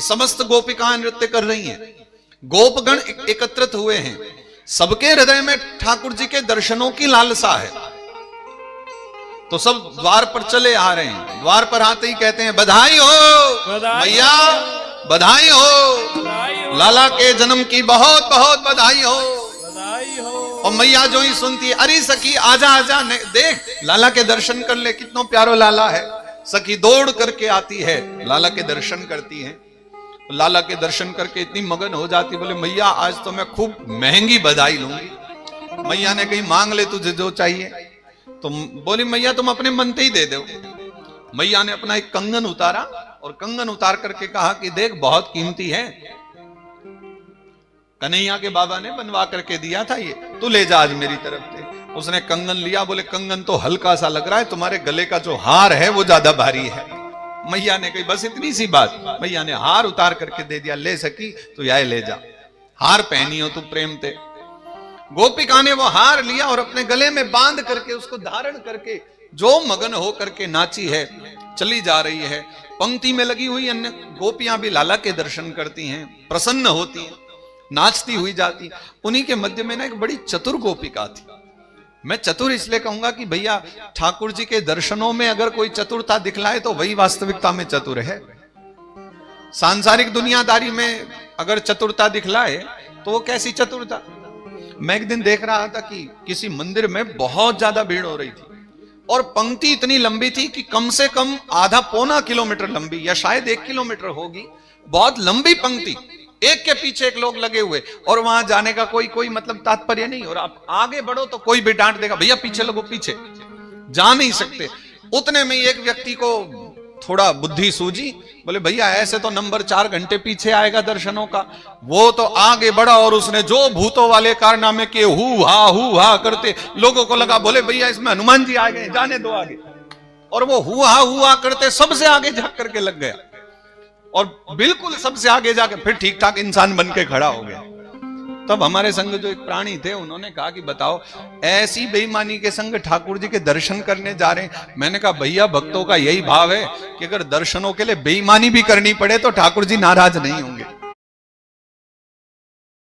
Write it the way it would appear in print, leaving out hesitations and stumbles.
समस्त गोपिकाएं नृत्य कर रही हैं, गोपगण एकत्रित हुए हैं, सबके हृदय में ठाकुर जी के दर्शनों की लालसा है। तो सब द्वार पर चले आ रहे हैं। द्वार पर आते ही कहते हैं बधाई हो मैया, बधाई हो, लाला के जन्म की बहुत बहुत बधाई हो। और मैया जो ही सुनती है, अरे सखी आजा आजा, देख लाला के दर्शन कर ले, कितना प्यारो लाला है। सखी दौड़ करके आती है, लाला के दर्शन करती है। लाला के दर्शन करके इतनी मगन हो जाती, बोले मैया आज तो मैं खूब महंगी बधाई लूंगी। मैया ने कहीं मांग ले तुझे जो चाहिए। तो बोली मैया तुम अपने मन से ही दे दो। मैया ने अपना एक कंगन उतारा और कंगन उतार करके कहा कि देख बहुत कीमती है, कन्हैया के बाबा ने बनवा करके दिया था, ये तू ले जा आज मेरी तरफ से। उसने कंगन लिया, बोले कंगन तो हल्का सा लग रहा है, तुम्हारे गले का जो हार है वो ज्यादा भारी है। मैया ने कही बस इतनी सी बात। मैया ने हार उतार करके दे दिया, ले सकी तो यह ले जा, हार पहनी हो तू प्रेम ते। गोपिका ने वो हार लिया और अपने गले में बांध करके उसको धारण करके जो मगन हो करके नाची है, चली जा रही है। पंक्ति में लगी हुई अन्य गोपियां भी लाला के दर्शन करती हैं, प्रसन्न होती हैं, नाचती हुई जाती। उन्हीं के मध्य में ना एक बड़ी चतुर गोपिका थी। मैं चतुर इसलिए कहूंगा कि भैया ठाकुर जी के दर्शनों में अगर कोई चतुरता दिखलाए तो वही वास्तविकता में चतुर है। सांसारिक दुनियादारी में अगर चतुरता दिखलाए तो वो कैसी चतुरता। मैं एक दिन देख रहा था कि किसी मंदिर में बहुत ज्यादा भीड़ हो रही थी और पंक्ति इतनी लंबी थी कि कम से कम आधा पौना किलोमीटर लंबी या शायद 1 किलोमीटर होगी। बहुत लंबी पंक्ति, एक के पीछे एक लोग लगे हुए, और वहां जाने का कोई मतलब तात्पर्य नहीं। और आप आगे बढ़ो तो कोई भी डांट देगा, भैया पीछे लगो, पीछे जा नहीं सकते। उतने में एक व्यक्ति को थोड़ा बुद्धि सूझी, बोले भैया ऐसे तो नंबर 4 घंटे पीछे आएगा दर्शनों का। वो तो आगे बढ़ा और उसने जो भूतों वाले कारनामे किए, हु हा करते, लोगों को लगा बोले भैया इसमें हनुमान जी आ गए, जाने दो आगे। और वो हुआ करते सबसे आगे झक करके लग गया और बिल्कुल सबसे आगे जाके फिर ठीक ठाक इंसान बन के खड़ा हो गया। तब हमारे संग जो एक प्राणी थे उन्होंने कहा कि बताओ ऐसी बेईमानी के संग ठाकुर जी के दर्शन करने जा रहे हैं। मैंने कहा भैया भक्तों का यही भाव है कि अगर दर्शनों के लिए बेईमानी भी करनी पड़े तो ठाकुर जी नाराज नहीं होंगे।